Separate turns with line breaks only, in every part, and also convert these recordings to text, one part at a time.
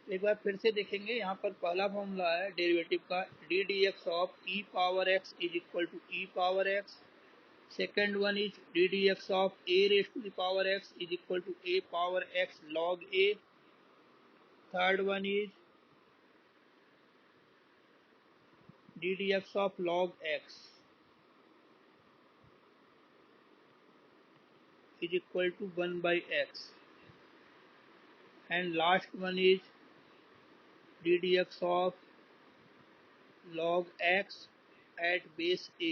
एक बार फिर से देखेंगे। यहाँ पर पहला फॉर्मूला है डेरिवेटिव का, d d x of e power x is equal to e power x. Second one is d d x of a raise to the power x is equal to a power x log a. Third one is d d x of log x is equal to 1 by x, and last one is ddx of log x at base a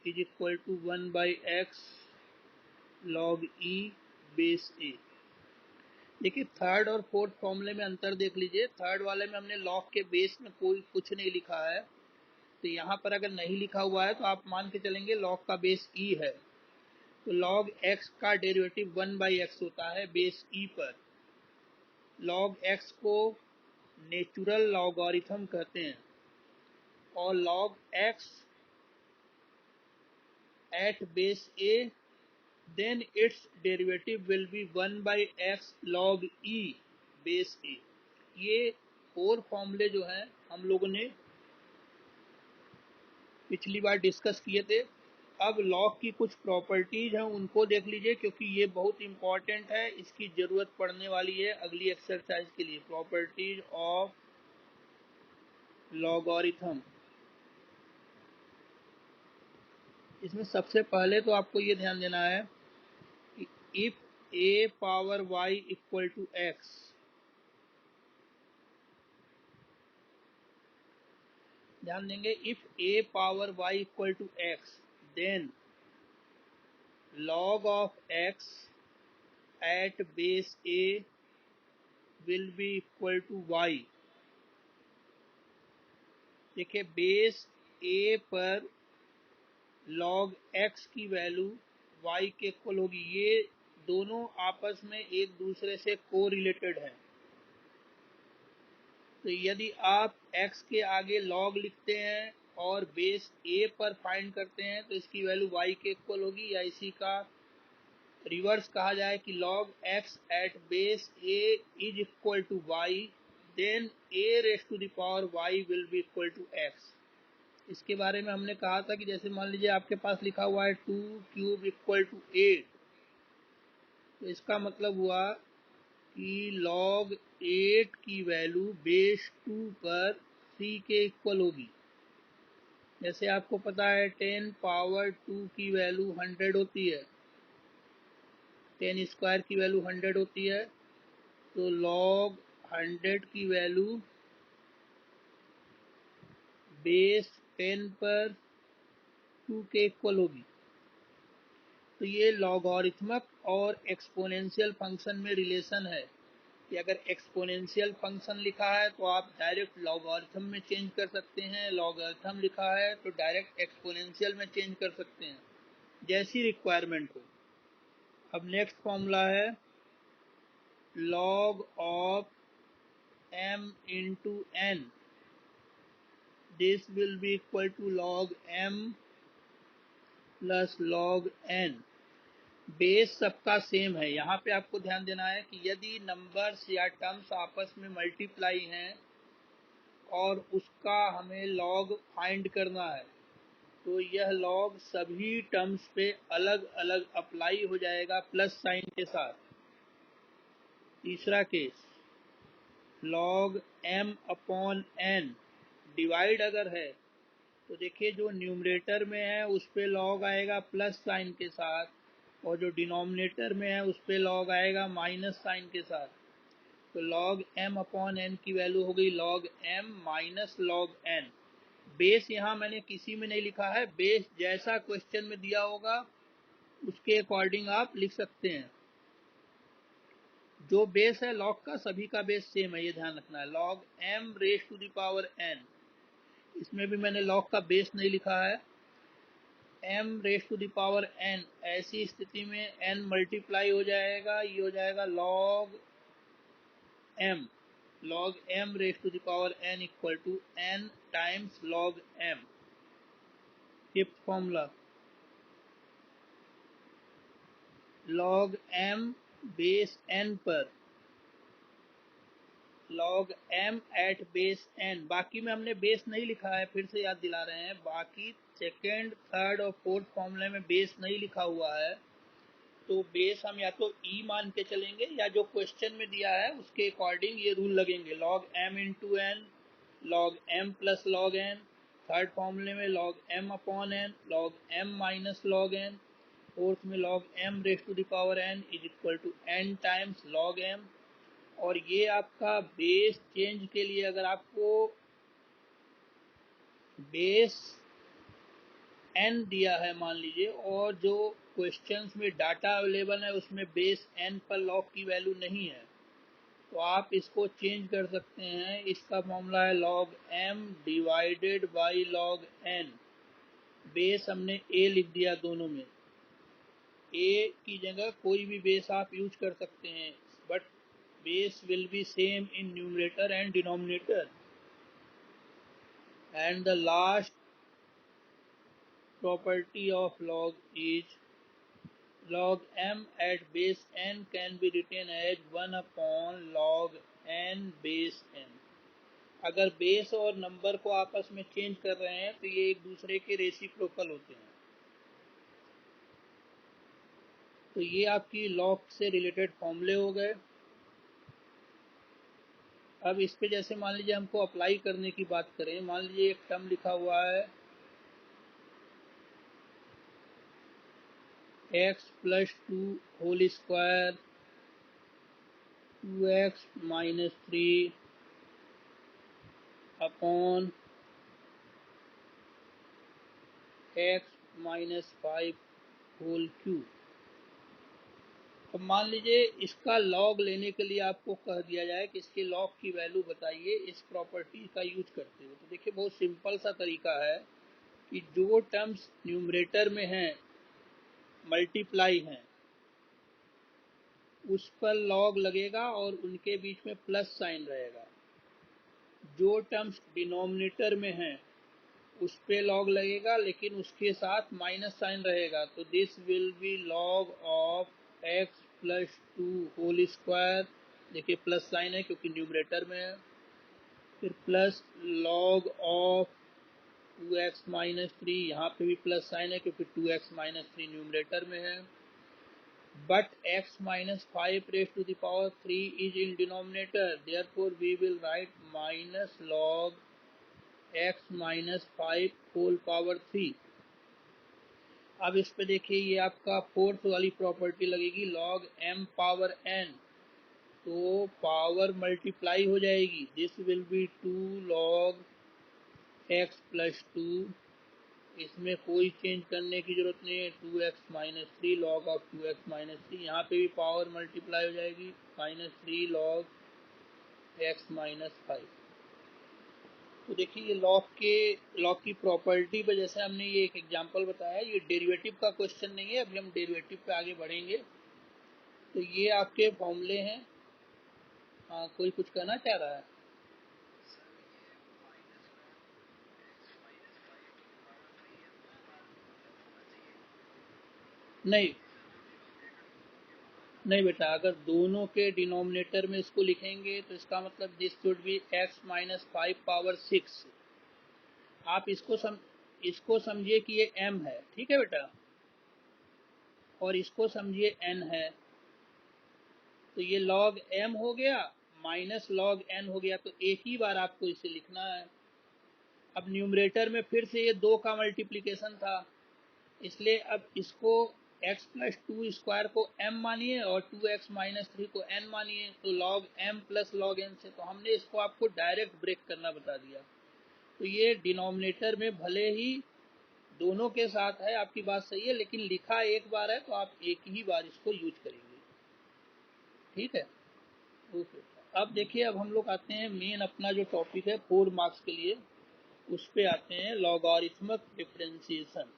is equal to 1 by x log e base a। देखिए third और fourth फॉर्मूले में अंतर देख लीजिए। Third वाले में हमने लॉग के बेस में कोई कुछ नहीं लिखा है, तो यहाँ पर अगर नहीं लिखा हुआ है तो आप मान के चलेंगे लॉग का बेस ई है, तो लॉग एक्स का डेरिवेटिव 1 बाई एक्स होता है बेस ई पर। लॉग एक्स को नेचुरल लॉगरिथम कहते हैं, और log x at base a, then its derivative will be 1 by x log e base a। ये 4 फॉर्मूले जो हैं हम लोगों ने पिछली बार डिस्कस किए थे। अब लॉग की कुछ प्रॉपर्टीज हैं उनको देख लीजिए, क्योंकि ये बहुत इंपॉर्टेंट है, इसकी जरूरत पड़ने वाली है अगली एक्सरसाइज के लिए। प्रॉपर्टीज ऑफ लॉगरिथम, इसमें सबसे पहले तो आपको ये ध्यान देना है कि if a power y equal to x, ध्यान देंगे, if a power y equal to x then log of x at base a will be equal to y। देखिए बेस a पर log x की वैल्यू y के equal होगी। ये दोनों आपस में एक दूसरे से को रिलेटेड है, तो यदि आप x के आगे log लिखते हैं और बेस a पर फाइंड करते हैं तो इसकी वैल्यू y के इक्वल होगी, या इसी का रिवर्स कहा जाए कि log x at base a is equal to y, then a raise to the power y will be equal to x। इसके बारे में हमने कहा था कि जैसे मान लीजिए आपके पास लिखा हुआ है 2 क्यूब इक्वल टू 8, तो इसका मतलब हुआ कि log 8 की वैल्यू बेस 2 पर 3 के इक्वल होगी। जैसे आपको पता है 10 पावर 2 की वैल्यू 100 होती है, 10 स्क्वायर की वैल्यू 100 होती है, तो log 100 की वैल्यू बेस 10 पर 2 के इक्वल होगी। तो ये लॉगरिथमिक और एक्सपोनेंशियल फंक्शन में रिलेशन है कि अगर एक्सपोनेंशियल फंक्शन लिखा है तो आप डायरेक्ट लॉगरिथम में चेंज कर सकते हैं, लॉगरिथम लिखा है तो डायरेक्ट एक्सपोनेंशियल में चेंज कर सकते हैं, जैसी रिक्वायरमेंट हो। अब नेक्स्ट फॉर्मूला है log of m into n, this will be equal to log m plus log n। Base सबका सेम है। यहाँ पे आपको ध्यान देना है कि यदि नंबर्स या टर्म्स आपस में मल्टीप्लाई हैं और उसका हमें लॉग फाइंड करना है, तो यह लॉग सभी टर्म्स पे अलग अलग अप्लाई हो जाएगा प्लस साइन के साथ। तीसरा case log m upon n, divide अगर है तो देखिए जो न्यूमरेटर में है उस पे लॉग आएगा प्लस साइन के साथ, और जो डिनोमिनेटर में है उस पे लॉग आएगा माइनस साइन के साथ। तो log m अपॉन n की वैल्यू हो गई log m minus log n। Base यहाँ मैंने किसी में नहीं लिखा है, बेस जैसा क्वेश्चन में दिया होगा उसके अकॉर्डिंग आप लिख सकते हैं। जो बेस है लॉग का, सभी का बेस सेम है, ये ध्यान रखना है। log m raise to the power n, इसमें भी मैंने log का बेस नहीं लिखा है। m raise to the power n, ऐसी स्थिति में n मल्टीप्लाई हो जाएगा, ये हो जाएगा log m raise to the power n equal to n times log m। Fifth formula log m बेस n पर log m at base n। बाकी में हमने बेस नहीं लिखा है, फिर से याद दिला रहे हैं, बाकी सेकेंड थर्ड और फोर्थ फॉर्मूले में बेस नहीं लिखा हुआ है, तो बेस हम या तो ई मान के चलेंगे या जो क्वेश्चन में दिया है उसके अकॉर्डिंग ये रूल लगेंगे, log m into n, log m plus log n, third फॉर्मूले में log m upon n, log m minus log n, fourth में log m raise to the power n is equal to n times log m। और ये आपका base change के लिए अगर आपको बेस n दिया है मान लीजिए, और जो क्वेश्चंस में डाटा अवेलेबल है उसमें बेस n पर लॉग की वैल्यू नहीं है, तो आप इसको चेंज कर सकते हैं। इसका फॉर्मूला है log m divided by log n। Base हमने a लिख दिया दोनों में, a की जगह कोई भी बेस आप यूज कर सकते हैं, but base will be same in numerator and denominator. And the last property of log is log m at base n can be written as 1 upon log n base n। अगर base और number को आपस में change कर रहे हैं तो ये एक दूसरे के रेसिप्रोकल होते हैं। तो ये आपकी लॉग से रिलेटेड फॉर्मूले हो गए। अब इस पे जैसे मान लीजिए हमको अप्लाई करने की बात करें, मान लीजिए एक टर्म लिखा हुआ है x plus 2 whole square 2x minus 3 upon x minus 5 whole cube. अब मान लीजिए इसका लॉग लेने के लिए आपको कह दिया जाए कि इसके लॉग की वैल्यू बताइए इस प्रॉपर्टी का यूज करते हुए, तो देखिए बहुत सिंपल सा तरीका है कि जो टर्म्स न्यूमरेटर में हैं, मल्टीप्लाई हैं, उस पर लॉग लगेगा और उनके बीच में प्लस साइन रहेगा। जो टर्म्स डिनोमिनेटर में हैं उस पे लॉग लगेगा लेकिन उसके साथ माइनस साइन रहेगा, तो this will be log of x plus 2 whole square. देखिए प्लस साइन है क्योंकि न्यूमरेटर में है, फिर plus log of 2x minus 3, यहाँ पे भी प्लस साइन है क्योंकि 2x माइनस 3 न्यूमरेटर में है, but x minus 5 raise to the power 3 is in denominator, therefore we will write minus log x minus 5 whole power 3। अब इस पे देखिए ये आपका फोर्थ वाली प्रॉपर्टी लगेगी log m पावर n, तो पावर मल्टीप्लाई हो जाएगी, this will B 2 log x plus 2, इसमें कोई चेंज करने की जरूरत नहीं है, 2x minus 3 log of 2x minus 3, यहाँ पे भी पावर मल्टीप्लाई हो जाएगी, माइनस 3 log x माइनस 5। तो देखिए ये लॉग की प्रॉपर्टी पे जैसे हमने ये एक एग्जांपल बताया, ये डेरिवेटिव का क्वेश्चन नहीं है, अभी हम डेरिवेटिव पे आगे बढ़ेंगे। तो ये आपके फॉर्मूले हैं। हाँ, कोई कुछ कहना चाह रहा है? नहीं नहीं बेटा, अगर दोनों के डिनोमिनेटर में इसको लिखेंगे तो इसका मतलब this should be x minus 5 power 6। आप इसको समझिए कि ये m है, ठीक है बेटा, और इसको समझिए n है, तो ये log m हो गया माइनस log n हो गया, तो एक ही बार आपको इसे लिखना है। अब न्यूमरेटर में फिर से ये 2 का मल्टीप्लिकेशन था, इसलिए अब इसको x प्लस 2 स्क्वायर को m मानिए और 2x माइनस 3 को n मानिए, तो log m plus log n से, तो हमने इसको आपको डायरेक्ट ब्रेक करना बता दिया। तो ये डिनोमिनेटर में भले ही दोनों के साथ है, आपकी बात सही है, लेकिन लिखा एक बार है तो आप एक ही बार इसको यूज करेंगे, ठीक है। ओके, अब देखिए अब हम लोग आते हैं मेन अपना जो टॉपिक है 4 मार्क्स के लिए, उस पे आते हैं लॉगरिथमिक डिफरेंशिएशन।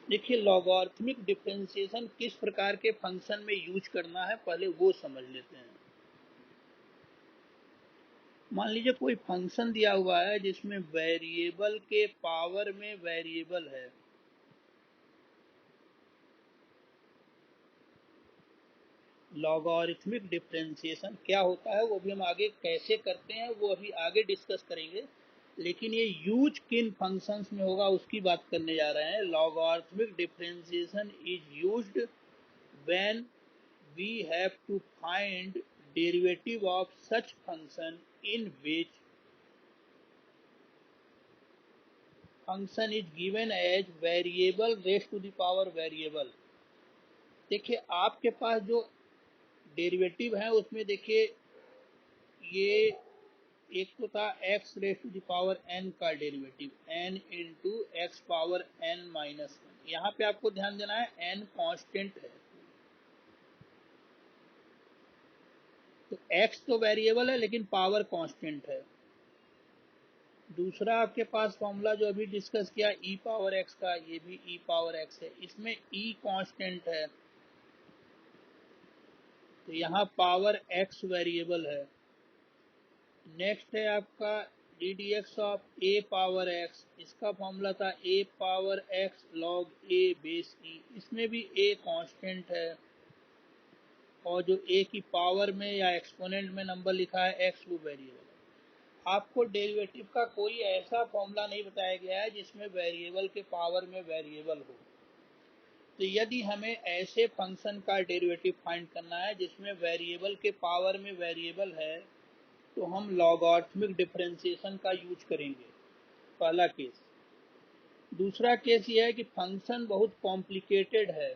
देखिए लॉगरिथमिक डिफरेंशिएशन किस प्रकार के फंक्शन में यूज करना है पहले वो समझ लेते हैं। मान लीजिए कोई फंक्शन दिया हुआ है जिसमें वेरिएबल के पावर में वेरिएबल है। लॉगरिथमिक डिफरेंशिएशन क्या होता है वो भी हम आगे कैसे करते हैं वो अभी आगे डिस्कस करेंगे, लेकिन ये यूज किन फंक्शंस में होगा उसकी बात करने जा रहे हैं। Logarithmic differentiation is used when we have to find derivative of such function in which function is given as variable raise to the power variable. देखिए आपके पास जो डेरिवेटिव है उसमें देखिए ये एक तो था x raise to the power n का derivative n into x power n minus one. यहाँ पे आपको ध्यान देना है एन कांस्टेंट है, तो एक्स तो वेरिएबल है लेकिन पावर कांस्टेंट है। दूसरा आपके पास फॉर्मूला जो अभी डिस्कस किया ई पावर एक्स का, ये भी ई पावर एक्स है, इसमें ई कांस्टेंट है, तो यहाँ पावर एक्स वेरिएबल है। नेक्स्ट है आपका D d x of A power x, इसका फॉर्मूला था ए पावर एक्स लॉग ए बेस ई, इसमें भी ए कांस्टेंट है, और जो ए की पावर में या एक्सपोनेंट में नंबर लिखा है एक्स वो वेरिएबल है। आपको डेरिवेटिव का कोई ऐसा फॉर्मूला नहीं बताया गया है जिसमें वेरिएबल के पावर में वेरिएबल हो। तो यदि हमें ऐसे फंक्शन का डेरिवेटिव फाइंड करना है जिसमें वेरिएबल के पावर में वेरिएबल है तो हम लॉगरिथमिक डिफरेंशिएशन का यूज करेंगे, पहला केस। दूसरा केस यह है कि फंक्शन बहुत कॉम्प्लिकेटेड है,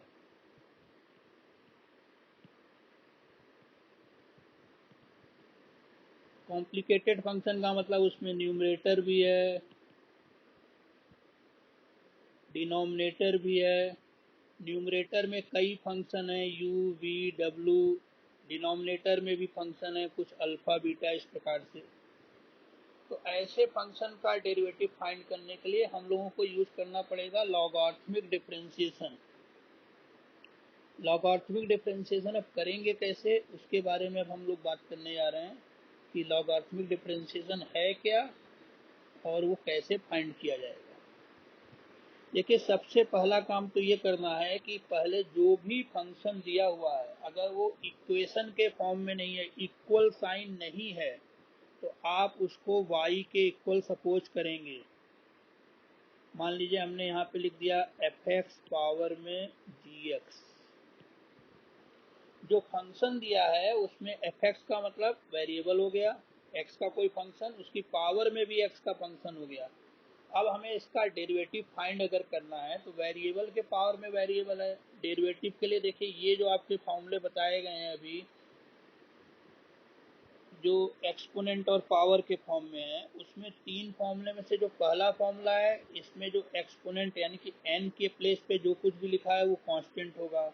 कॉम्प्लिकेटेड फंक्शन का मतलब उसमें न्यूमरेटर भी है, डिनोमिनेटर भी है। न्यूमरेटर में कई फंक्शन है u v w, डिनोमिनेटर में भी फंक्शन है कुछ अल्फा बीटा इस प्रकार से। तो ऐसे फंक्शन का डेरिवेटिव फाइंड करने के लिए हम लोगों को यूज करना पड़ेगा लॉगरिथमिक डिफरेंशिएशन। लॉगरिथमिक डिफरेंशिएशन अब करेंगे कैसे उसके बारे में अब हम लोग बात करने जा रहे हैं कि लॉगरिथमिक डिफरेंशिएशन है क्या और वो कैसे फाइंड किया जाएगा। देखिए सबसे पहला काम तो ये करना है कि पहले जो भी फंक्शन दिया हुआ है अगर वो इक्वेशन के फॉर्म में नहीं है, इक्वल साइन नहीं है, तो आप उसको y के इक्वल सपोज करेंगे। मान लीजिए हमने यहाँ पे लिख दिया एफ एक्स पावर में जी एक्स। जो फंक्शन दिया है उसमें एफ एक्स का मतलब वेरिएबल हो गया, एक्स का कोई फंक्शन, उसकी पावर में भी एक्स का फंक्शन हो गया। अब हमें इसका डेरिवेटिव फाइंड अगर करना है तो वेरिएबल के पावर में वेरिएबल है। डेरिवेटिव के लिए देखिए ये जो आपके फॉर्मूले बताए गए हैं अभी, जो एक्सपोनेंट और पावर के फॉर्म में है, उसमें तीन फॉर्मूले में से जो पहला फॉर्मूला है इसमें जो एक्सपोनेंट यानी कि एन के प्लेस पे जो कुछ भी लिखा है वो कांस्टेंट होगा।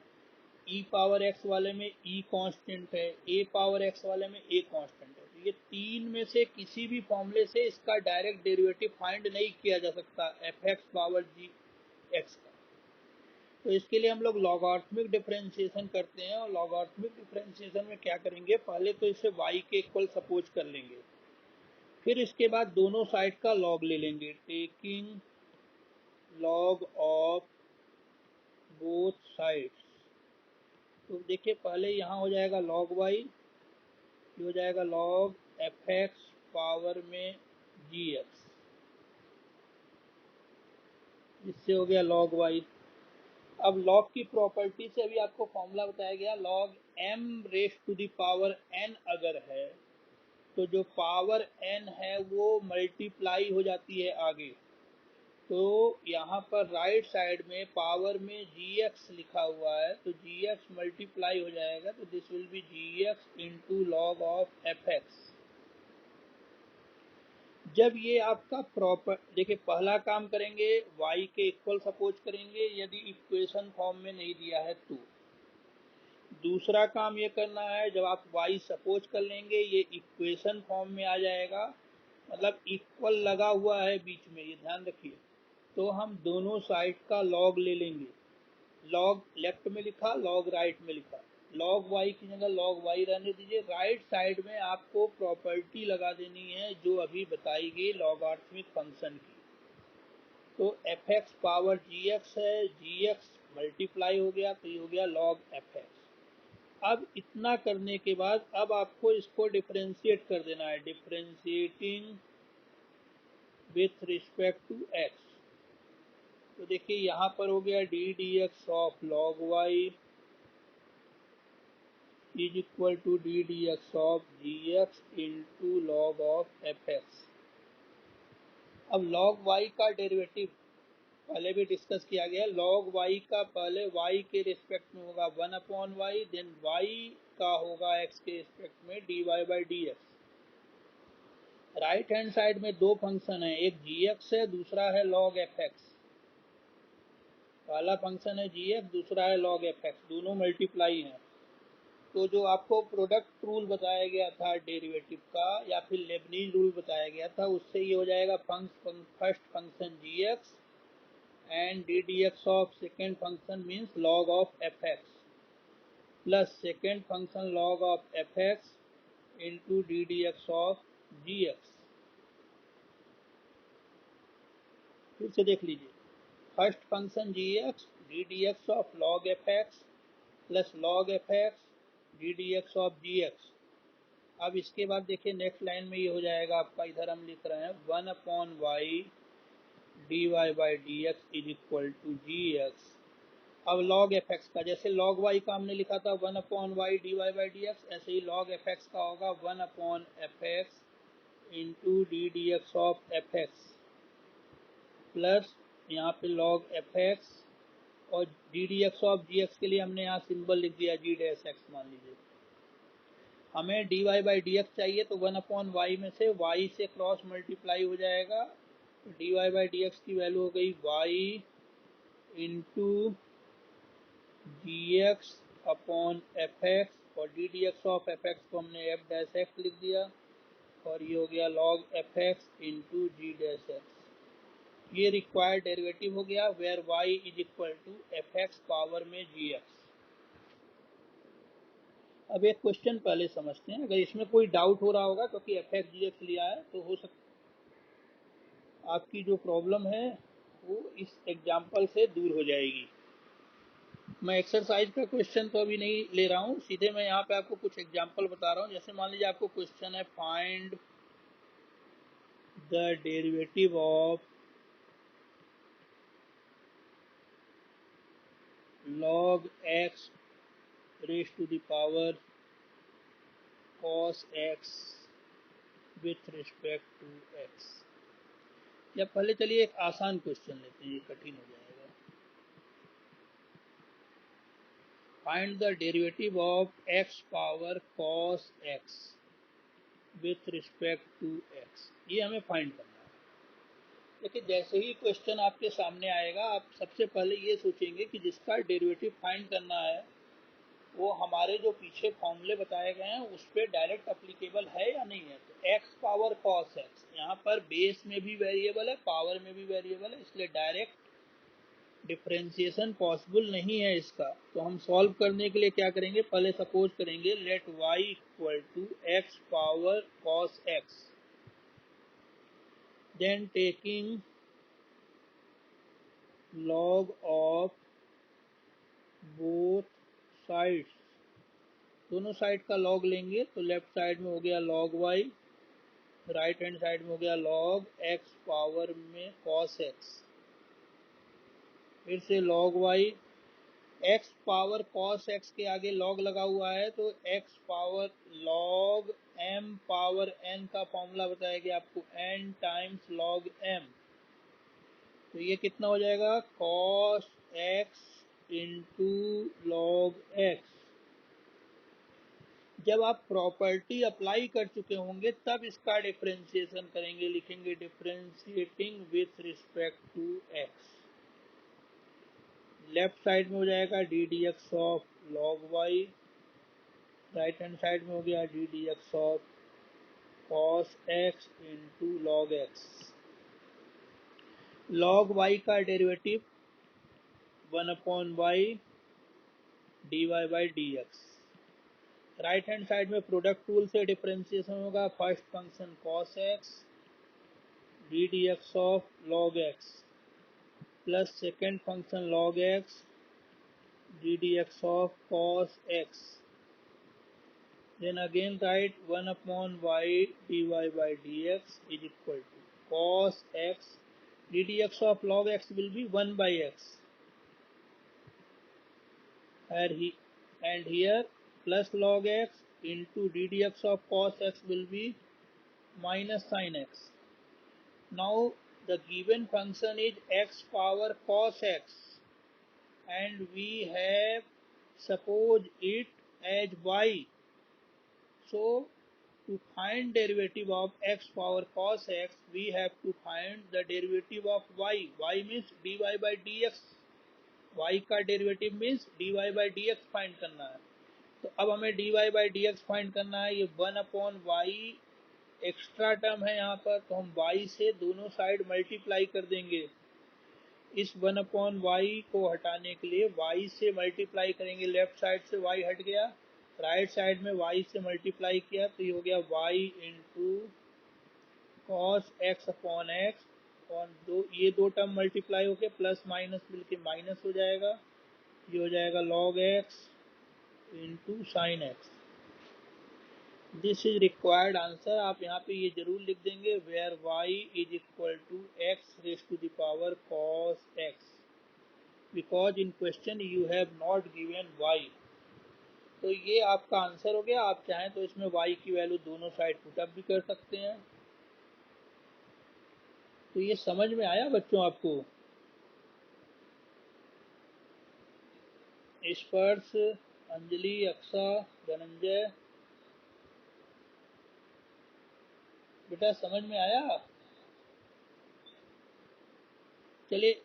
ई पावर एक्स वाले में ई कांस्टेंट है, ए पावर एक्स वाले में ए कांस्टेंट है। तो ये तीन में से किसी भी फॉर्मूले से इसका डायरेक्ट डेरिवेटिव फाइंड नहीं किया जा सकता एफ एक्स पावर जी एक्स का। तो इसके लिए हम लोग लॉगरिथमिक डिफरेंशिएशन करते हैं, और लॉगरिथमिक डिफरेंशिएशन में क्या करेंगे, पहले तो इसे y के इक्वल सपोज कर लेंगे, फिर इसके बाद दोनों साइड का लॉग ले लेंगे, taking log of both sides. तो देखिए पहले यहाँ हो जाएगा log y, ये हो जाएगा log एफ एक्स पावर में जी एक्स, इससे हो गया log y। अब log की प्रॉपर्टी से अभी आपको फॉर्मूला बताया गया, log m raise to the power n अगर है तो जो पावर n है वो मल्टीप्लाई हो जाती है आगे। तो यहाँ पर राइट साइड में पावर में gx लिखा हुआ है, तो gx मल्टीप्लाई हो जाएगा, तो this will B gx into log of f x. जब ये आपका प्रॉपर, देखिए पहला काम करेंगे y के इक्वल सपोज करेंगे यदि इक्वेशन फॉर्म में नहीं दिया है तो। दूसरा काम ये करना है जब आप y सपोज कर लेंगे ये इक्वेशन फॉर्म में आ जाएगा, मतलब इक्वल लगा हुआ है बीच में, ये ध्यान रखिए। तो हम दोनों साइड का लॉग ले लेंगे, लॉग लेफ्ट में लिखा लॉग राइट में लिखा, लॉग वाई की जगह लॉग वाई रहने दीजिए। राइट साइड में आपको प्रॉपर्टी लगा देनी है जो अभी बताई गई लॉगरिथमिक फंक्शन की। तो एफ एक्स पावर जी एक्स है, जी एक्स मल्टीप्लाई हो गया तो ये हो गया लॉग एफ एक्स। अब इतना करने के बाद अब आपको इसको डिफरेंशिएट कर देना है, differentiating with respect to x. तो देखिए यहाँ पर हो गया d d x of log y is equal to d d x of g x into log of f x. अब लॉग वाई का डेरिवेटिव पहले भी डिस्कस किया गया। लॉग वाई का पहले वाई के रिस्पेक्ट में होगा 1/y, देन वाई का होगा एक्स के रिस्पेक्ट में dy by d x. Right hand side में दो फंक्शन है, एक जी एक्स है, दूसरा है लॉग एफ एक्स। पहला फंक्शन है जी एक्स, दूसरा है लॉग एफ एक्स, दोनों मल्टीप्लाई हैं। तो जो आपको प्रोडक्ट रूल बताया गया था डेरिवेटिव का या फिर लेबनीज रूल बताया गया था, उससे ये हो जाएगा first function g x and ddx of second function means log of fx plus second function log of fx into ddx of gx। फिर से देख लीजिए, first function gx ddx of log fx plus log fx ddx of gx। अब इसके बाद देखिए next line में ये हो जाएगा आपका, इधर हम लिख रहे हैं 1/y dy by d x is equal to g x. अब log fx का, जैसे log y का हमने लिखा था 1/y dy by d x, ऐसे ही log fx का होगा 1/fx into d d x of fx plus यहाँ पे log fx और D d x of gx के लिए हमने यहाँ सिंबल लिख दिया g डैश x। मान लीजिए हमें dy बाई डी एक्स चाहिए तो 1/y में से y से क्रॉस मल्टीप्लाई हो जाएगा, तो dy बाई डी एक्स की वैल्यू हो गई y इंटू जी एक्स अपॉन एफ एक्स और D d x of f x को हमने एफ डैश एक्स लिख दिया और ये हो गया log f x into g dash x. ये रिक्वायर्ड डेरिवेटिव हो गया where y is equal to f x power में जी एक्स। अब एक क्वेश्चन पहले समझते हैं, अगर इसमें कोई डाउट हो रहा होगा क्योंकि एफ एक्स जी एक्स लिया है तो हो सकता आपकी जो प्रॉब्लम है वो इस एग्जाम्पल से दूर हो जाएगी। मैं एक्सरसाइज का क्वेश्चन तो अभी नहीं ले रहा हूँ, सीधे मैं यहाँ पे आपको कुछ एग्जांपल बता रहा हूँ। जैसे मान लीजिए आपको क्वेश्चन है find the derivative of log x raise to the power cos x with respect to x। या पहले चलिए एक आसान क्वेश्चन लेते हैं, ये कठिन हो जाएगा। Find the derivative of x power cos x with respect to x, ये हमें फाइंड करना है। देखिए जैसे ही क्वेश्चन आपके सामने आएगा आप सबसे पहले ये सोचेंगे कि जिसका डेरिवेटिव फाइंड करना है वो हमारे जो पीछे फॉर्मूले बताए गए हैं उस पर डायरेक्ट अप्लीकेबल है या नहीं है। तो x पावर cos x यहाँ पर बेस में भी वेरिएबल है, पावर में भी वेरिएबल है, इसलिए डायरेक्ट डिफरेंशिएशन पॉसिबल नहीं है इसका। तो हम सॉल्व करने के लिए क्या करेंगे, पहले सपोज करेंगे let y equal to x power cos x, then taking log of both sides, दोनों साइड का लॉग लेंगे तो लेफ्ट साइड में हो गया log y, right hand side में हो गया log x पावर में cos x, फिर से log y, x power cos x के आगे log लगा हुआ है तो x power log m power n का फॉर्मूला बताया गया आपको n टाइम्स log m। तो ये कितना हो जाएगा cos x into log x। जब आप प्रॉपर्टी अप्लाई कर चुके होंगे तब इसका डिफरेंशिएशन करेंगे, लिखेंगे differentiating with respect to x। Left side में हो जाएगा d d x of log y, right hand side में हो गया d d x of cos x into log x। log y का derivative 1/y dy by d x. Right hand side में product rule से differentiation होगा। First function cos x d d x of log x plus second function log x d d x of cos x। Then again write 1 upon y dy by dx is equal to cos x d dx of log x will be 1 by x, and here plus log x into d dx of cos x will be minus sin x. Now the given function is x power cos x, and we have suppose it as y. So to find derivative of x power cos x, we have to find the derivative of y. Y means dy by dx, y का derivative means dy by dx find करना है। तो अब हमें dy by dx find करना है। ये 1 upon Y extra term है यहाँ पर, तो हम y से दोनों साइड मल्टीप्लाई कर देंगे। इस 1 अपॉन वाई को हटाने के लिए y से मल्टीप्लाई करेंगे, लेफ्ट साइड से y हट गया, राइट साइड में y से मल्टीप्लाई किया तो ये हो गया y into cos x upon x, और ये दो टर्म मल्टीप्लाई होके प्लस माइनस मिलके माइनस हो जाएगा, ये हो जाएगा log x into sine x. This is required answer. आप यहाँ पे ये जरूर लिख देंगे where y is equal to x raise to the power cos x, because in question you have not given y। तो ये आपका आंसर हो गया। आप चाहें तो इसमें y की वैल्यू दोनों साइड पुटअप भी कर सकते हैं। तो ये समझ में आया बच्चों आपको? स्पर्श, अंजलि, अक्षा, धनंजय, बेटा समझ में आया? चलिए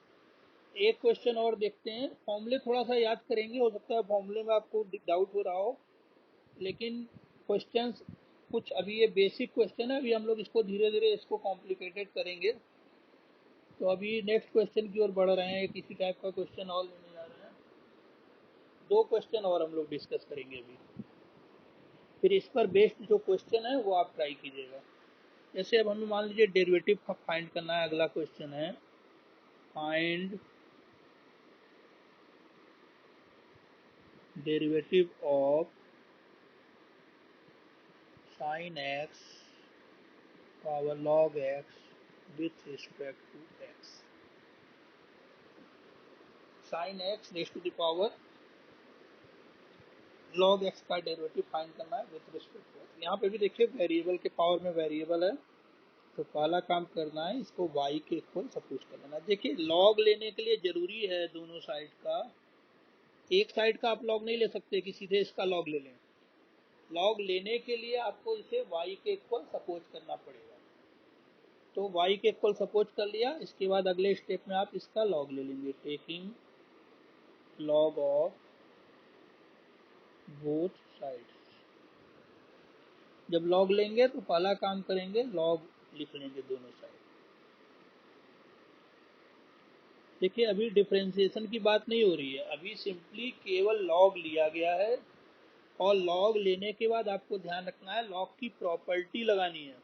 एक क्वेश्चन और देखते हैं। फॉर्मूले थोड़ा सा याद करेंगे, हो सकता है फॉर्मूले में आपको डाउट हो रहा हो, लेकिन क्वेश्चंस कुछ अभी ये बेसिक क्वेश्चन है, अभी हम लोग इसको धीरे धीरे इसको कॉम्प्लिकेटेड करेंगे। तो अभी नेक्स्ट क्वेश्चन की ओर बढ़ रहे हैं। किसी टाइप का क्वेश्चन और लेने जा रहे हैं। दो क्वेश्चन और हम लोग डिस्कस करेंगे अभी, फिर इस पर बेस्ड जो क्वेश्चन है वो आप ट्राई कीजिएगा। जैसे अब हमें मान लीजिए डेरिवेटिव का फाइंड करना है। अगला क्वेश्चन है find derivative of sin x power log x with respect to x। sin x raise to the power log x का डेरिवेटिव फाइंड करना है विथ रिस्पेक्ट टू x। यहाँ पे भी देखिए वेरिएबल के पावर में वेरिएबल है, तो पहला काम करना है इसको y के इक्वल सपोज कर लेना। देखिए लॉग लेने के लिए जरूरी है दोनों साइड का, एक साइड का आप लॉग नहीं ले सकते कि सीधे इसका लॉग ले लें। लॉग लेने के लिए आपको इसे y के इक्वल सपोज करना पड़ेगा। तो y के इक्वल सपोज कर लिया, इसके बाद अगले स्टेप में आप इसका लॉग ले लेंगे, taking log of both sides. जब लॉग लेंगे तो पहला काम करेंगे लॉग लिख लेंगे दोनों साइड। देखिए अभी डिफरेंशिएशन की बात नहीं हो रही है, अभी सिंपली केवल लॉग लिया गया है, और लॉग लेने के बाद आपको ध्यान रखना है लॉग की प्रॉपर्टी लगानी है।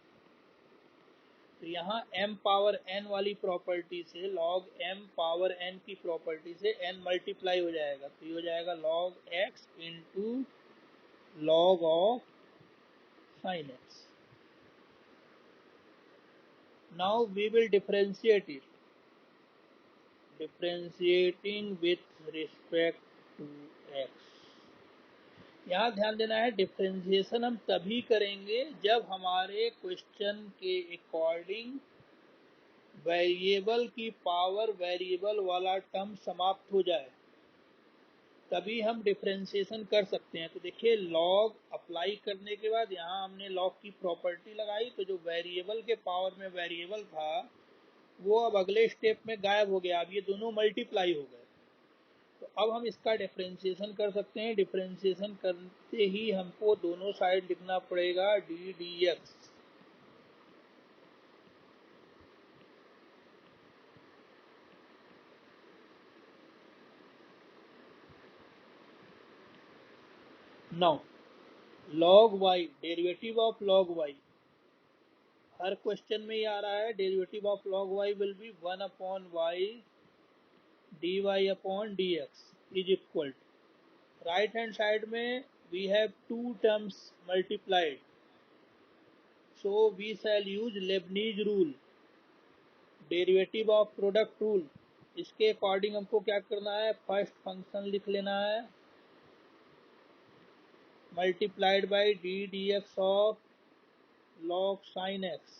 तो यहाँ m पावर n वाली प्रॉपर्टी से log m पावर n की प्रॉपर्टी से n मल्टीप्लाई हो जाएगा, तो ये हो जाएगा log x into log of sin x। Now we will differentiate it, differentiating with respect to x। यहाँ ध्यान देना है डिफरेंशिएशन हम तभी करेंगे जब हमारे क्वेश्चन के अकॉर्डिंग वेरिएबल की पावर वेरिएबल वाला टर्म समाप्त हो जाए, तभी हम डिफरेंशिएशन कर सकते हैं। तो देखिए लॉग अप्लाई करने के बाद यहाँ हमने लॉग की प्रॉपर्टी लगाई, तो जो वेरिएबल के पावर में वेरिएबल था वो अब अगले स्टेप में गायब हो गया, अब ये दोनों मल्टीप्लाई हो गए। तो अब हम इसका डिफरेंशिएशन कर सकते हैं। डिफरेंशिएशन करते ही हमको दोनों साइड लिखना पड़ेगा d d x. Now log y, derivative of log y, हर क्वेश्चन में ही आ रहा है, derivative of log y will be 1/y dy upon dx is equal to, right hand side में we have two terms multiplied, so we shall use Leibniz rule, derivative of product rule. इसके according हमको क्या करना है, first function लिख लेना है multiplied by d d x of log sin x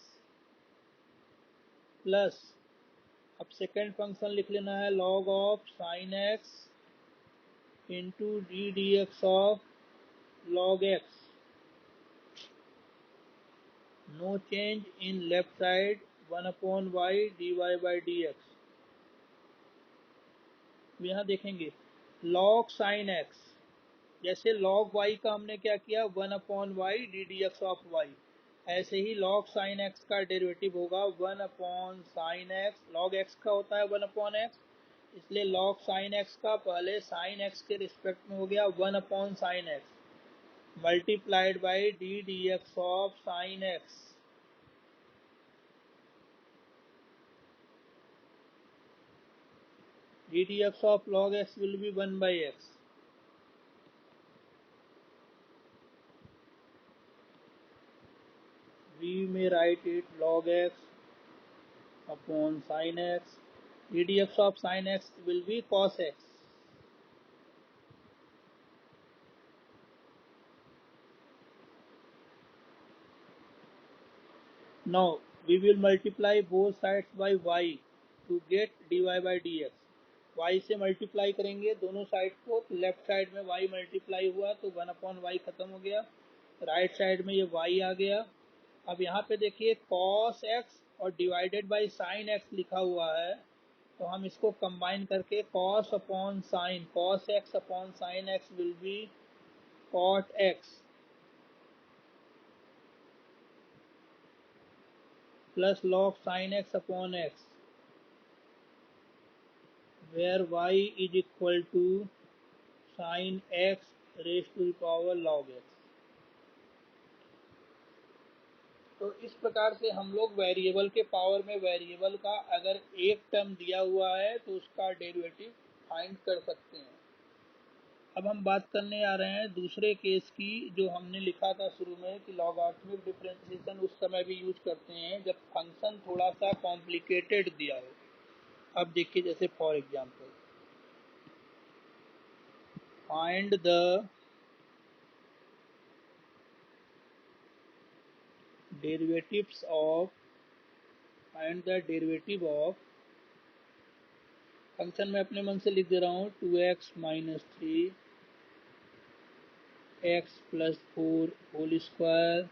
plus, अब सेकेंड फंक्शन लिख लेना है log of sin x into d d x of log x, no change in left side 1/y dy by dx। यहाँ देखेंगे log sin x, जैसे log y का हमने क्या किया 1/y D d x of y, ऐसे ही log sin x का derivative होगा 1/sin x, log x का होता है 1/x, इसलिए log sin x का पहले sin x के रिस्पेक्ट में हो गया 1/sin x multiplied by d d x of sin x, d d x of log x will be 1/x, we may write it log x upon sin x, d d x of sin x will be cos x। Now we will multiply both sides by y to get dy by dx, y से multiply करेंगे दोनों side को, तो left side में y multiply हुआ तो 1/y खत्म हो गया, राइट साइड में ये y आ गया। अब यहाँ पे देखिए cos x और डिवाइडेड बाई sin x लिखा हुआ है, तो हम इसको कंबाइन करके cos upon sin, cos x upon sin x will be cot x plus log sin x upon x, where y is equal to sin x raised to the power log x। तो इस प्रकार से हम लोग variable के power में variable का अगर एक टर्म दिया हुआ है तो उसका डेरिवेटिव फाइंड कर सकते हैं। अब हम बात करने आ रहे हैं दूसरे केस की, जो हमने लिखा था शुरू में कि लॉगरिथमिक डिफरेंशिएशन उस समय भी यूज करते हैं जब फंक्शन थोड़ा सा कॉम्प्लिकेटेड दिया हो। अब देखिए जैसे for example find the derivatives of, find the derivative of, function में अपने मन से लिख दे रहा हूँ 2x minus 3 x plus 4 whole square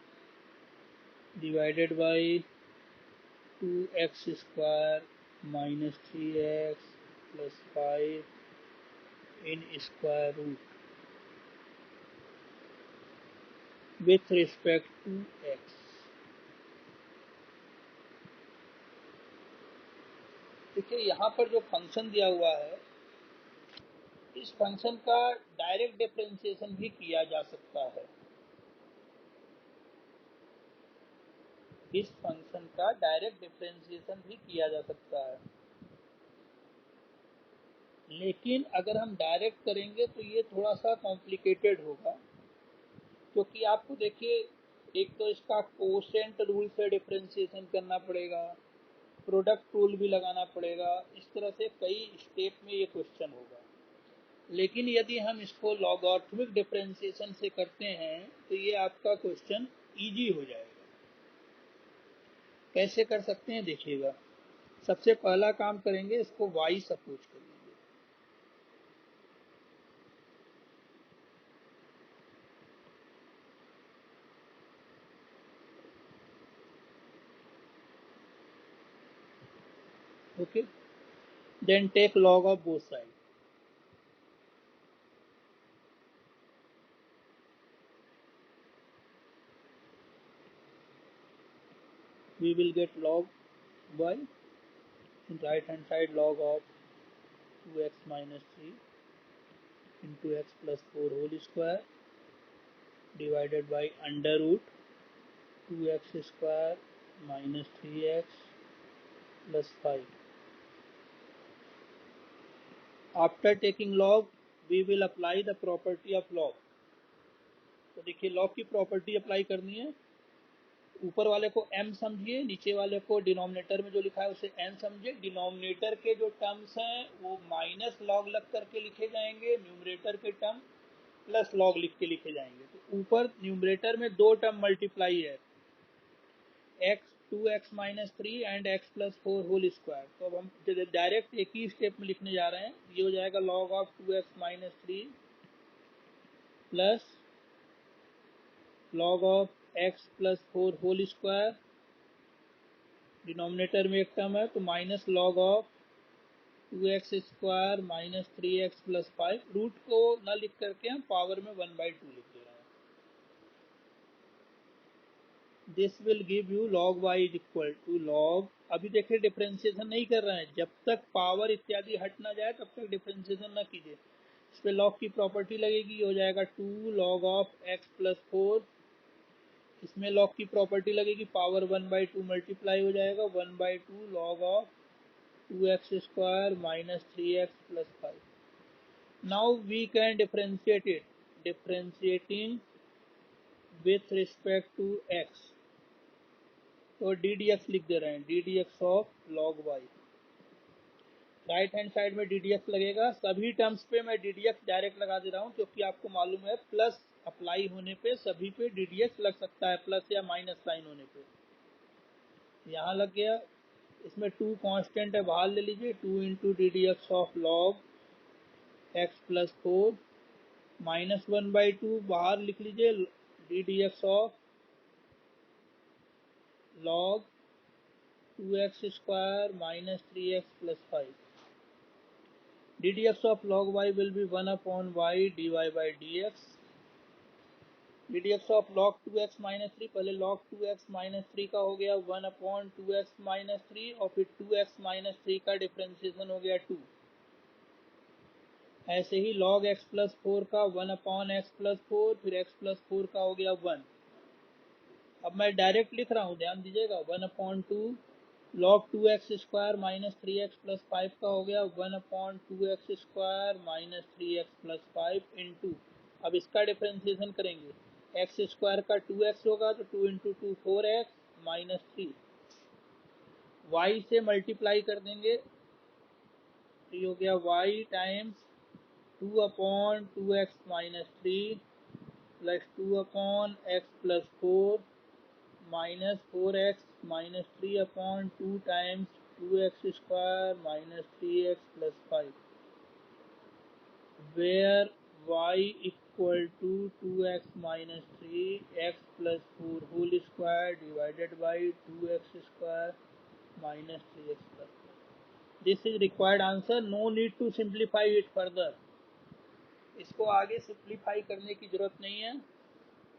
divided by 2x square minus 3x plus 5 in square root with respect to x। देखिए यहाँ पर जो फंक्शन दिया हुआ है, इस फंक्शन का डायरेक्ट डिफरेंशिएशन भी किया जा सकता है, इस फंक्शन का डायरेक्ट डिफरेंशिएशन भी किया जा सकता है, लेकिन अगर हम डायरेक्ट करेंगे तो ये थोड़ा सा कॉम्प्लिकेटेड होगा, क्योंकि आपको देखिए एक तो इसका कोसेंट रूल से डिफरेंशिएशन करना पड़ेगा, प्रोडक्ट रूल भी लगाना पड़ेगा, इस तरह से कई स्टेप में ये क्वेश्चन होगा। लेकिन यदि हम इसको लॉगरिथमिक डिफरेंशिएशन से करते हैं तो ये आपका क्वेश्चन इजी हो जाएगा। कैसे कर सकते हैं देखिएगा, सबसे पहला काम करेंगे, इसको y सपोज कर लेंगे, okay, then take log of both side, we will get log y, in right hand side log of 2x minus 3 into x plus 4 whole square divided by under root 2x² minus 3x plus 5। After taking log we will apply the property of log. तो देखिए log की property apply करनी है। ऊपर वाले को m समझिए, नीचे वाले को डिनोमिनेटर में जो लिखा है उसे n समझिए। डिनोमिनेटर के जो टर्म्स हैं वो माइनस लॉग लग करके लिखे जाएंगे, न्यूमरेटर के टर्म प्लस लॉग लिख के लिखे जाएंगे। तो ऊपर न्यूमरेटर में दो टर्म मल्टीप्लाई है, x 2x minus 3 and x plus 4 whole square. तो अब हम डायरेक्ट एक ही स्टेप में लिखने जा रहे हैं। ये हो जाएगा log of 2x minus 3 plus log of x plus 4 whole square. Denominator में एक टर्म है तो minus log of 2x² minus 3x plus 5। Root को न लिख करके हम पावर में 1/2 लिख दे रहे हैं। This will give you log y is equal to log, अभी देखिए डिफ्रेंसिएशन नहीं कर रहे हैं, जब तक पावर इत्यादि हट ना जाए तब तक डिफ्रेंसिएशन ना कीजिए। इस पे log की प्रॉपर्टी लगेगी, हो जाएगा 2 log ऑफ x प्लस 4। इसमें log की प्रॉपर्टी लगेगी, पावर 1/2 मल्टीप्लाई हो जाएगा, 1/2 log ऑफ 2x² minus 3x plus 5। Now we can differentiate it, differentiating with respect to x। तो डी डी एक्स लिख दे रहे हैं, d d x of log y. Right hand side में डी डी एक्स लगेगा। सभी टर्म्स पे मैं डी डी एक्स डायरेक्ट लगा दे रहा हूँ क्योंकि आपको मालूम है प्लस अप्लाई होने पे सभी पे डी डी एक्स लग सकता है, प्लस या माइनस साइन होने पे। यहाँ लग गया। इसमें 2 कांस्टेंट है, बाहर ले लीजिए। 2 into d d x of log x plus 4 minus 1/2 बाहर लिख लीजिए, D d x of log 2x² minus 3x plus 5। ddx of log y will be 1 upon y dy by dx। ddx of log 2x minus 3, पहले log 2x minus 3 का हो गया 1 upon 2x minus 3 और फिर 2x minus 3 का differentiation हो गया 2। ऐसे ही log x plus 4 का 1 upon x plus 4, फिर x plus 4 का हो गया 1। अब मैं डायरेक्ट लिख रहा हूँ, ध्यान दीजिएगा। 1/2 log 2x² minus 3x plus 5 का हो गया 1/2x² minus 3x plus 5 into, अब इसका डिफ्रेंसिएशन करेंगे। x² का 2x होगा तो 2 इंटू 2 4x माइनस 3। y से मल्टीप्लाई कर देंगे तो ये हो गया y times 2/2x minus 3 plus 2/x plus 4 minus 4x minus 3/2 times 2x² minus 3x plus 5, where y equal to 2x minus 3x plus 4 whole square divided by 2x² minus 3x plus 5। This is required answer, no need to simplify it further. इसको आगे simplify करने की जरूरत नहीं है,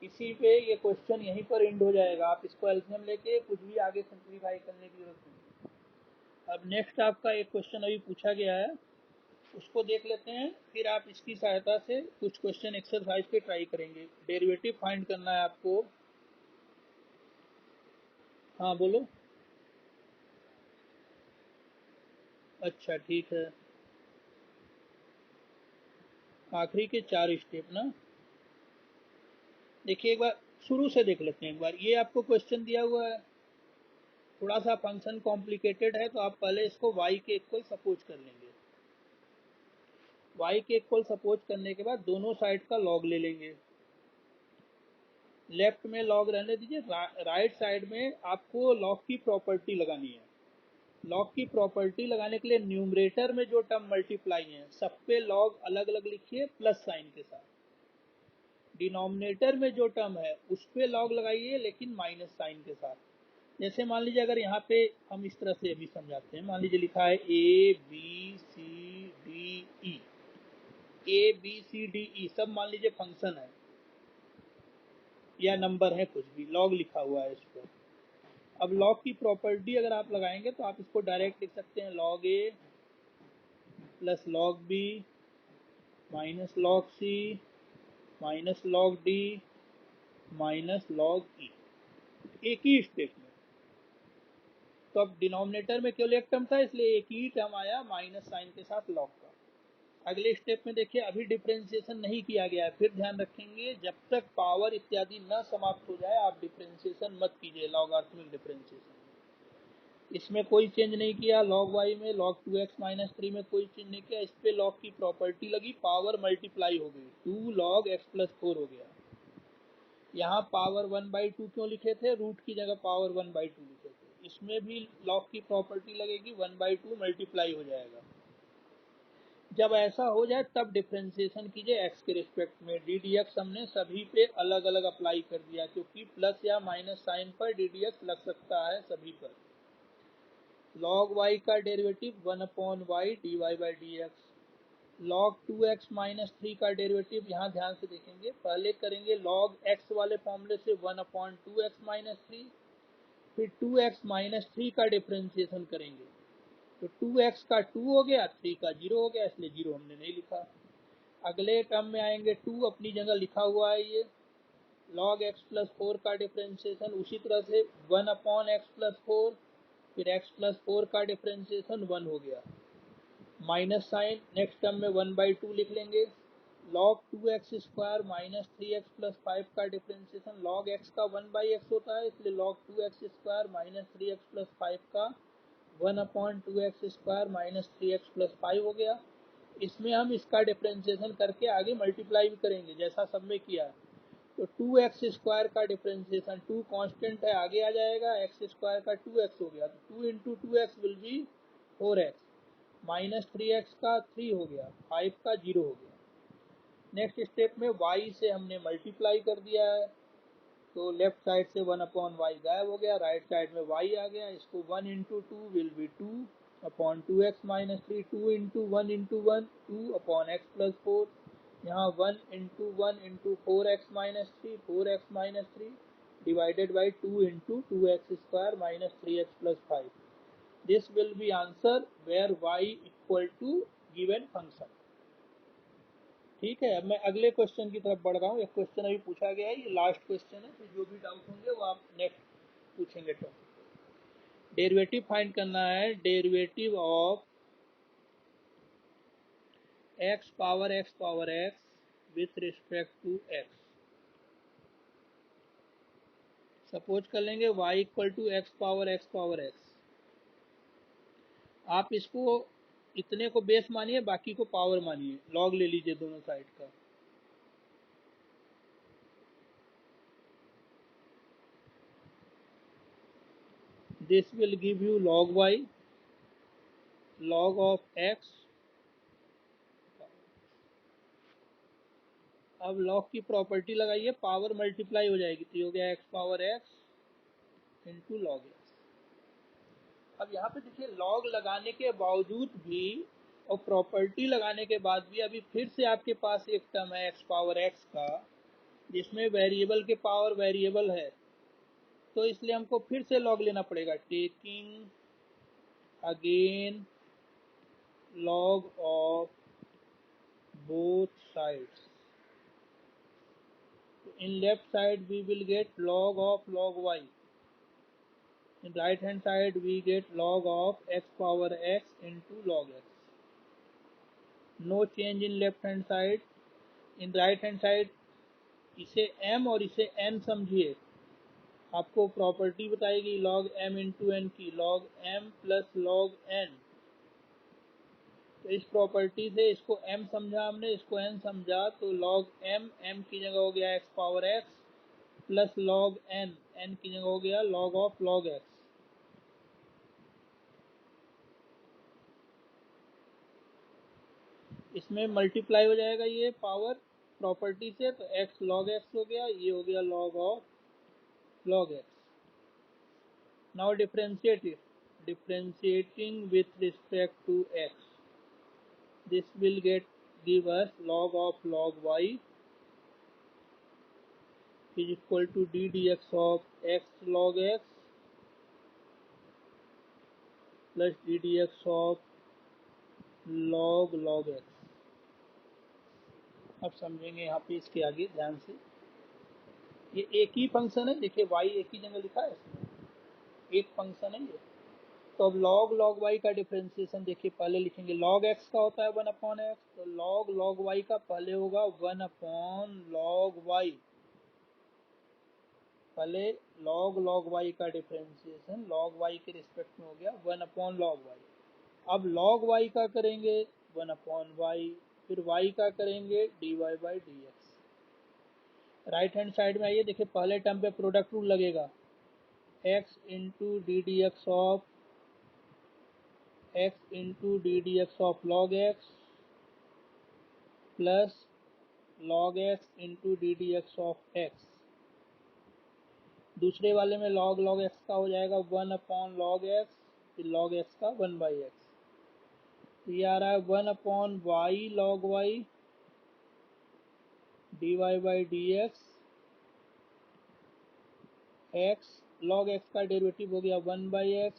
इसी पे ये क्वेश्चन यहीं पर एंड हो जाएगा। आप इसको एल्सियम लेके कुछ भी आगे सिंप्लीफाई करने की जरूरत नहीं। अब नेक्स्ट आपका एक क्वेश्चन अभी पूछा गया है, उसको देख लेते हैं, फिर आप इसकी सहायता से कुछ क्वेश्चन एक्सरसाइज पे ट्राई करेंगे। डेरिवेटिव फाइंड करना है आपको। हाँ बोलो। अच्छा ठीक है, आखिरी के 4 स्टेप ना। देखिए एक बार शुरू से देख लेते हैं। एक बार ये आपको क्वेश्चन दिया हुआ है, थोड़ा सा फंक्शन कॉम्प्लिकेटेड है, तो आप पहले इसको y के इक्वल सपोज कर लेंगे। y के इक्वल सपोज करने के बाद दोनों साइड का लॉग ले लेंगे। लेफ्ट में लॉग रहने दीजिए, राइट साइड में आपको लॉग की प्रॉपर्टी लगानी है। लॉग की प्रॉपर्टी लगाने के लिए न्यूमरेटर में जो टर्म मल्टीप्लाई है सब पे लॉग अलग अलग लिखिए प्लस साइन के साथ। डिनोमिनेटर में जो टर्म है उस पे लॉग लगाइए लेकिन माइनस साइन के साथ। जैसे मान लीजिए अगर यहाँ पे हम इस तरह से अभी समझाते हैं, मान लीजिए लिखा है A B C D E, A B C D E सब मान लीजिए फंक्शन है या नंबर है, कुछ भी लॉग लिखा हुआ है इस पर। अब लॉग की प्रॉपर्टी अगर आप लगाएंगे तो आप इसको डायरेक्ट लिख सकते हैं, log a plus log b minus log c minus log d minus log e, एक ही स्टेप में। तो अब डिनोमिनेटर में केवल एक टर्म था, इसलिए एक ही टर्म आया माइनस साइन के साथ लॉग का। अगले स्टेप में देखिए, अभी डिफ्रेंसिएशन नहीं किया गया है, फिर ध्यान रखेंगे जब तक पावर इत्यादि न समाप्त हो जाए आप डिफ्रेंसिएशन मत कीजिए लॉगरिथमिक डिफ्रेंसिएशन। इसमें कोई चेंज नहीं किया, log y में log 2x माइनस 3 में कोई चेंज नहीं किया, इस पे log की प्रॉपर्टी लगी, पावर मल्टीप्लाई हो गई, 2 log x प्लस 4 हो गया। यहाँ पावर 1/2 क्यों लिखे थे, रूट की जगह पावर 1/2 लिखे थे, इसमें भी log की प्रॉपर्टी लगेगी, 1/2 मल्टीप्लाई हो जाएगा। जब ऐसा हो जाए तब डिफ्रेंसिएशन कीजिए x के रिस्पेक्ट में। डी डी एक्स हमने सभी पे अलग अलग अप्लाई कर दिया, क्योंकि प्लस या माइनस साइन पर डी डी एक्स लग सकता है सभी पर। log y का derivative 1/y dy/dx, log 2x minus 3 का डेरिवेटिव, यहाँ ध्यान से देखेंगे, पहले करेंगे log x वाले फॉर्मूले से 1/2x माइनस 3, फिर 2x माइनस 3 का डिफ्रेंसिएशन करेंगे, तो 2x का 2 हो गया, 3 का 0 हो गया, इसलिए 0 हमने नहीं लिखा। अगले टर्म में आएंगे, 2 अपनी जगह लिखा हुआ है, ये log x प्लस 4 का डिफ्रेंसिएशन, उसी तरह से 1/x प्लस 4, फिर x प्लस 4 का डिफ्रेंसिएशन 1 हो गया, माइनस साइन, नेक्स्ट टर्म में 1/2 लिख लेंगे। log 2x square minus 3x plus 5 का डिफ्रेंसिएशन, log x का 1/x होता है, इसलिए log 2x square minus 3x plus 5 का 1/2x square minus 3x plus 5 हो गया। इसमें हम इसका डिफ्रेंसिएशन करके आगे मल्टीप्लाई भी करेंगे, जैसा सब में किया। तो 2x स्क्वायर का डिफ्रेंसिएशन, 2 कांस्टेंट है, आगे आ जाएगा, x स्क्वायर का 2x हो गया, तो 2 into 2x will be 4x, minus 3x का 3 हो गया, 5 का 0 हो गया। नेक्स्ट स्टेप में y से हमने मल्टीप्लाई कर दिया है, तो लेफ्ट साइड से 1/y गायब हो गया, राइट साइड में y आ गया, इसको 1 into 2 will be 2/2x minus 3, 2 into 1 into 1 2/x plus 4, यहाँ 1 into 1 into 4x minus 3, 4x minus 3 divided by 2 into 2x square minus 3x plus 5। This will be answer where y equal to given function. ठीक है, अब मैं अगले question की तरफ बढ़ रहा हूँ। एक क्वेश्चन अभी पूछा गया है, ये लास्ट क्वेश्चन है, तो जो भी डाउट होंगे वो आप नेक्स्ट पूछेंगे। तो डेरिवेटिव फाइंड करना है, derivative of x power x with respect to x। Suppose कर लेंगे y equal to x power x। आप इसको इतने को बेस मानिए, बाकी को पावर मानिए, लॉग ले लीजिए दोनों साइड का। This will give you log y, log of x। अब लॉग की प्रॉपर्टी लगाइए, पावर मल्टीप्लाई हो जाएगी, तो ये हो गया x power x into log x. अब यहाँ पे देखिए, लॉग लगाने के बावजूद भी और प्रॉपर्टी लगाने के बाद भी अभी फिर से आपके पास एक टर्म है x पावर x का, जिसमें वेरिएबल के पावर वेरिएबल है, तो इसलिए हमको फिर से लॉग लेना पड़ेगा, taking again log of both sides. In left side we will get log of log y, in right hand side we get log of x power x into log x, no change in left hand side। in right hand side इसे m और इसे n समझिए, आपको property बताएगी log m into n की, log m plus log n। तो इस property से इसको m समझा हमने, इसको n समझा, तो log m की जगह हो गया x power x plus log n की जगह हो गया log ऑफ log x। इसमें मल्टीप्लाई हो जाएगा ये पावर प्रॉपर्टी से, तो x log x हो गया, ये हो गया log of log x। Now differentiate it, differentiating with respect to x, this will get give us log of log y is equal to d dx of x log x plus d dx of log x। अब समझेंगे यहाँ पे इसके आगे ध्यान से। ये एक ही फंक्शन है, देखिए y एक ही जगह लिखा है इसमें, एक फंक्शन है ये। तो अब log y का डिफरेंशिएशन देखिए पहले लिखेंगे, log x का होता है 1/x, तो log y का पहले होगा 1/log y, पहले log y का डिफरेंशिएशन log y के रिस्पेक्ट में हो गया 1/log y। अब log y का करेंगे 1/y, फिर y का करेंगे dy/dx। राइट हैंड साइड में आइए, देखिए पहले टर्म पे प्रोडक्ट रूल लगेगा, x into d d x of log x plus log x into d d x of x। दूसरे वाले में log x का हो जाएगा 1/log x, फिर log x का 1/x। तो ये आ रहा है 1/y log y dy/dx, x log x का डेरिवेटिव हो गया 1/x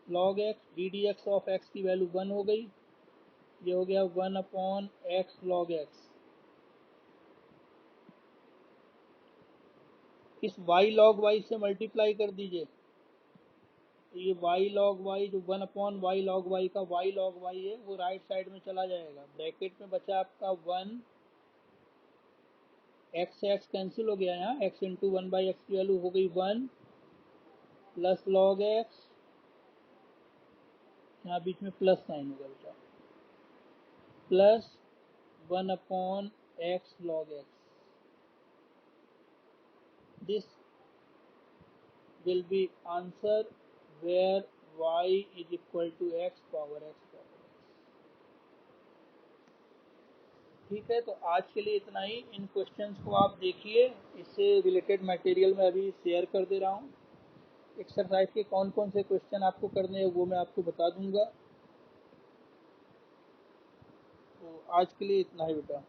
log x, d d x of x की वैल्यू 1 हो गई, ये हो गया 1/x log x। इस y log y से मल्टीप्लाई कर दीजिए, तो ये y log y जो 1/y log y का y log y है वो राइट साइड में चला जाएगा, ब्रैकेट में बचा आपका 1, x से x कैंसिल हो गया, यहाँ x इंटू 1/x की वैल्यू हो गई 1 प्लस log x, यहाँ बीच में प्लस साइन होगा बेटा, plus 1/x log x। This will be answer where y is equal to x power x। ठीक है, तो आज के लिए इतना ही। इन क्वेश्चंस को आप देखिए, इससे रिलेटेड मटेरियल मैं अभी शेयर कर दे रहा हूँ। एक्सरसाइज के कौन कौन से क्वेश्चन आपको करने हैं वो मैं आपको बता दूंगा। तो आज के लिए इतना ही बेटा।